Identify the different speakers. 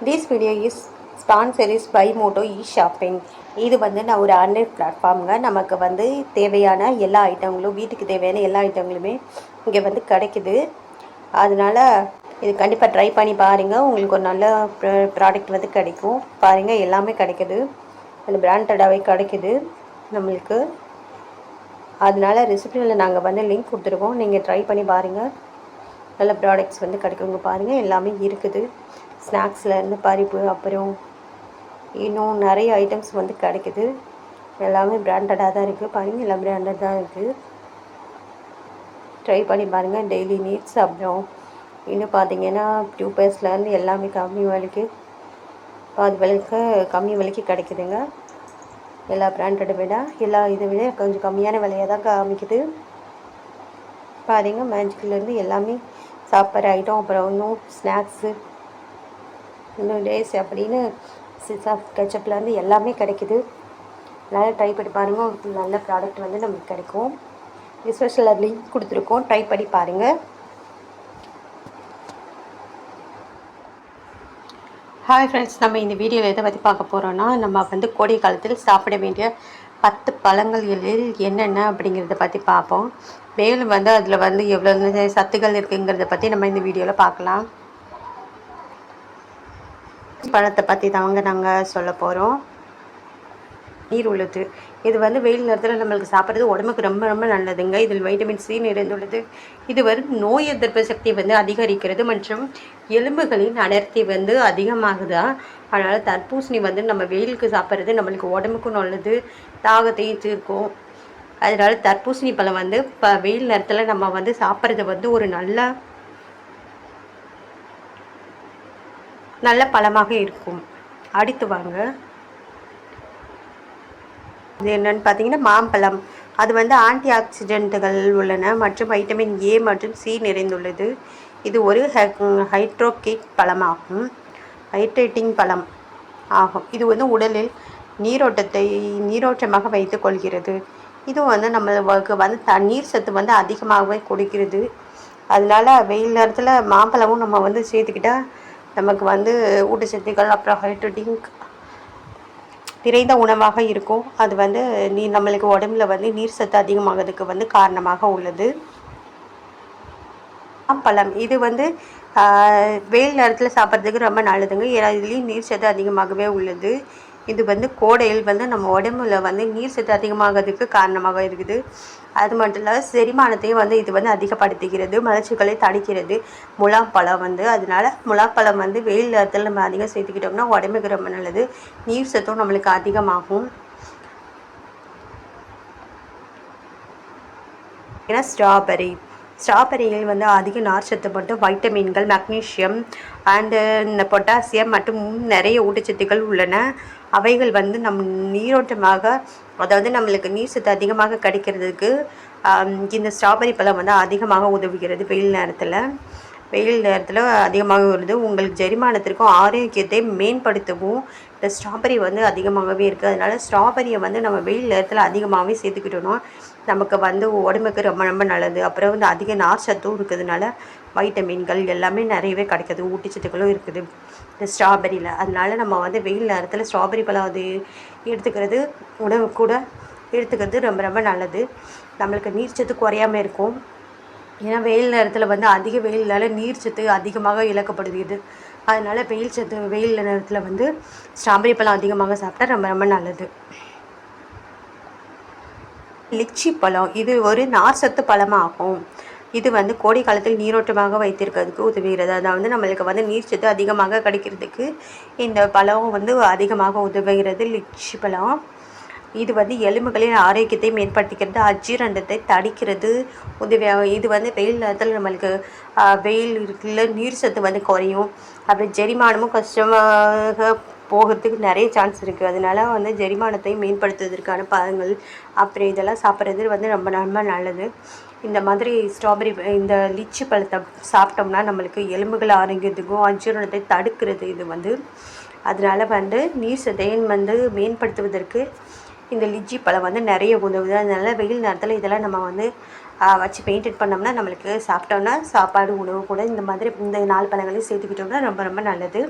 Speaker 1: This video is sponsored by Moto e-shopping. இது வந்து நான் ஒரு ஆன்லைன் பிளாட்ஃபார்முங்க. நமக்கு வந்து தேவையான எல்லா ஐட்டங்களும் வீட்டுக்கு தேவையான எல்லா ஐட்டங்களுமே இங்கே வந்து கிடைக்குது. அதனால் இது கண்டிப்பாக ட்ரை பண்ணி பாருங்கள். உங்களுக்கு ஒரு நல்ல ப்ராடக்ட் வந்து கிடைக்கும். பாருங்கள், எல்லாமே கிடைக்குது. அந்த பிராண்டடாகவே கிடைக்குது நம்மளுக்கு. அதனால் ரெசிபியில் நாங்கள் வந்து லிங்க் கொடுத்துருக்கோம். நீங்கள் ட்ரை பண்ணி பாருங்கள். நல்ல ப்ராடக்ட்ஸ் வந்து கிடைக்குங்க. பாருங்கள், எல்லாமே இருக்குது. ஸ்நாக்ஸ்லேருந்து பருப்பு, அப்புறம் இன்னும் நிறைய ஐட்டம்ஸ் வந்து கிடைக்குது. எல்லாமே பிராண்டடாக தான் இருக்குது. பாருங்கள், எல்லாம் பிராண்டட் தான் இருக்குது. ட்ரை பண்ணி பாருங்கள். டெய்லி நீட்ஸ், அப்புறம் இன்னும் பார்த்தீங்கன்னா டியூபர்ஸ்லேருந்து எல்லாமே கம்மி விலைக்கு, பாதி விலைக்கு கம்மி விலைக்கு கிடைக்குதுங்க. எல்லா பிராண்டடை விட இதை விட கொஞ்சம் கம்மியான விலையாக தான் காமிக்குது. பாருங்கள், மேஜிக்லேருந்து எல்லாமே சாப்பிட்ற ஐட்டம், அப்புறம் இன்னும் ஸ்நாக்ஸு, இன்னும் டேஸ் அப்படின்னு கெச்சப்லேருந்து எல்லாமே கிடைக்குது. நல்லா ட்ரை பண்ணி பாருங்கள். ஒரு நல்ல ப்ராடக்ட் வந்து நமக்கு கிடைக்கும். டிஸ்கிரிப்ஷனில் லிங்க் கொடுத்துருக்கோம். ட்ரை பண்ணி பாருங்கள். ஹாய் ஃப்ரெண்ட்ஸ், நம்ம இந்த வீடியோவில் எதை பற்றி பார்க்க போகிறோன்னா, நம்ம வந்து கோடை காலத்தில் சாப்பிட வேண்டிய 10 பழங்களில் என்னென்ன அப்படிங்கிறத பற்றி பார்ப்போம். மேலும் வந்து அதில் வந்து எவ்வளோ சத்துக்கள் இருக்குங்கிறத பற்றி நம்ம இந்த வீடியோவில் பார்க்கலாம். பழத்தை பற்றி தாங்க நாங்கள் சொல்ல போகிறோம். நீர் உள்ளது. இது வந்து வெயில் நேரத்தில் நம்மளுக்கு சாப்பிட்றது உடம்புக்கு ரொம்ப ரொம்ப நல்லதுங்க. இதில் வைட்டமின் சி நிறைந்துள்ளது. இது வந்து நோய் எதிர்ப்பு சக்தி வந்து அதிகரிக்கிறது மற்றும் எலும்புகளின் அடர்த்தி வந்து அதிகமாகுதா. அதனால் தர்பூசணி வந்து நம்ம வெயிலுக்கு சாப்பிட்றது நம்மளுக்கு உடம்புக்கும் நல்லது, தாகத்தையும் தீர்க்கும். அதனால் தர்பூசணி பழம் வந்து வெயில் நேரத்தில் நம்ம வந்து சாப்பிட்றது வந்து ஒரு நல்ல பழமாக இருக்கும். அடுத்து வாங்க, இது என்னென்னு பார்த்தீங்கன்னா மாம்பழம். அது வந்து ஆன்டி ஆக்சிடென்ட்டுகள் உள்ளன மற்றும் வைட்டமின் ஏ மற்றும் சி நிறைந்துள்ளது. இது ஒரு ஹைட்ரோகேட் பழமாகும், ஹைட்ரேட்டிங் பழம் ஆகும். இது வந்து உடலில் நீரோட்டமாக வைத்து கொள்கிறது. இது வந்து நம்மளுக்கு வந்து தண்ணீர் சத்து வந்து அதிகமாகவே கொடுக்கிறது. அதனால வெயில் நேரத்தில் மாம்பழமும் நம்ம வந்து சேர்த்துக்கிட்டால் நமக்கு வந்து ஊட்டச்சத்துக்கள், அப்புறம் ஹைட்ரேட்டிங் நிறைந்த உணவாக இருக்கும். அது வந்து நம்மளுக்கு உடம்புல வந்து நீர் சத்து அதிகமாகிறதுக்கு வந்து காரணமாக உள்ளது. மாம்பழம் இது வந்து வெயில் நேரத்தில் சாப்பிட்றதுக்கு ரொம்ப நல்லதுங்க. ஏன்னா இதுலேயும் நீர் சத்து அதிகமாகவே உள்ளது. இது வந்து கோடையில் வந்து நம்ம உடம்புல வந்து நீர் சத்து அதிகமாகிறதுக்கு காரணமாக இருக்குது. அது மட்டும் இல்லாத செரிமானத்தையும் வந்து இது வந்து அதிகப்படுத்துகிறது, மலச்சிக்கலை தடுக்கிறது முலாப்பழம் வந்து. அதனால முலாப்பழம் வந்து வெயில் நேரத்தில் நம்ம அதிகம் சேர்த்துக்கிட்டோம்னா உடம்புக்கு ரொம்ப நல்லது. நீர் சத்தும் நம்மளுக்கு அதிகமாகும். ஏன்னா ஸ்ட்ராபெரியில் வந்து அதிக நார்ச்சத்து மற்றும் வைட்டமின்கள், மக்னீசியம் அண்டு இந்த பொட்டாசியம் மற்றும் நிறைய ஊட்டச்சத்துக்கள் உள்ளன. அவைகள் வந்து நீரோட்டமாக, அதாவது நம்மளுக்கு நீர் சத்து அதிகமாக கிடைக்கிறதுக்கு இந்த ஸ்ட்ராபெரி பழம் வந்து அதிகமாக உதவுகிறது. வெயில் நேரத்தில் அதிகமாக வருது. உங்களுக்கு ஜெரிமானத்திற்கும் ஆரோக்கியத்தை மேம்படுத்தவும் இந்த ஸ்ட்ராபெரி வந்து அதிகமாகவே இருக்குது. அதனால் ஸ்ட்ராபெரியை வந்து நம்ம வெயில் நேரத்தில் அதிகமாகவே சேர்த்துக்கிட்டோன்னா நமக்கு வந்து உடம்புக்கு ரொம்ப ரொம்ப நல்லது. அப்புறம் வந்து அதிக நார் சத்தும் இருக்கிறதுனால வைட்டமின்கள் எல்லாமே நிறையவே கிடைக்கிது, ஊட்டச்சத்துக்களும் இருக்குது இந்த ஸ்ட்ராபெரியில். அதனால நம்ம வந்து வெயில் நேரத்தில் ஸ்ட்ராபெரி பழம் அது எடுத்துக்கிறது, உணவு கூட எடுத்துக்கிறது ரொம்ப ரொம்ப நல்லது. நம்மளுக்கு நீர் சத்து குறையாமல் இருக்கும். ஏன்னா வெயில் நேரத்தில் வந்து அதிக வெயில்னால நீர் சத்து அதிகமாக இழக்கப்படுகிறது. அதனால் வெயில் நேரத்தில் வந்து ஸ்ட்ராபெரி பழம் அதிகமாக சாப்பிட்டா ரொம்ப ரொம்ப நல்லது. லிச்சி பழம் இது ஒரு நார் சத்து பழமாகும். இது வந்து கோடை காலத்தில் நீரோட்டமாக வைத்திருக்கிறதுக்கு உதவுகிறது. அதாவது நம்மளுக்கு வந்து நீர் சத்து அதிகமாக கிடைக்கிறதுக்கு இந்த பழம் வந்து அதிகமாக உதவுகிறது. லிச்சி பழம் இது வந்து எலும்புகளின் ஆரோக்கியத்தை மேம்படுத்திக்கிறது, அஜீரணத்தை தடுக்கிறது உதவியாக. இது வந்து வெயில் நேரத்தில் நம்மளுக்கு வெயில் இருக்குல்ல, நீர் சத்து வந்து குறையும். அப்புறம் ஜெரிமானமும் கஷ்டமாக போகிறதுக்கு நிறைய சான்ஸ் இருக்குது. அதனால வந்து ஜெரிமானத்தை மேம்படுத்துவதற்கான பழங்கள் அப்புறம் இதெல்லாம் சாப்பிட்றது வந்து ரொம்ப ரொம்ப நல்லது. இந்த மாதிரி இந்த லிச்சி பழத்தை சாப்பிட்டோம்னா நம்மளுக்கு எலும்புகள் ஆரோக்கியத்துக்கும் அஜீரணத்தை தடுக்கிறது இது வந்து. அதனால் வந்து நீர் சத்தையும் வந்து மேம்படுத்துவதற்கு இந்த லிச்சி பழம் வந்து நிறைய உதவுது. அதனால வெயில் நேரத்தில் இதெல்லாம் நம்ம வந்து வச்சு மெயின்டைன் பண்ணோம்னா நம்மளுக்கு சாப்பிட்டோம்னா சாப்பாடு, உணவு கூட இந்த மாதிரி இந்த 4 பழங்களையும் சேர்த்துக்கிட்டோம்னா ரொம்ப ரொம்ப நல்லது.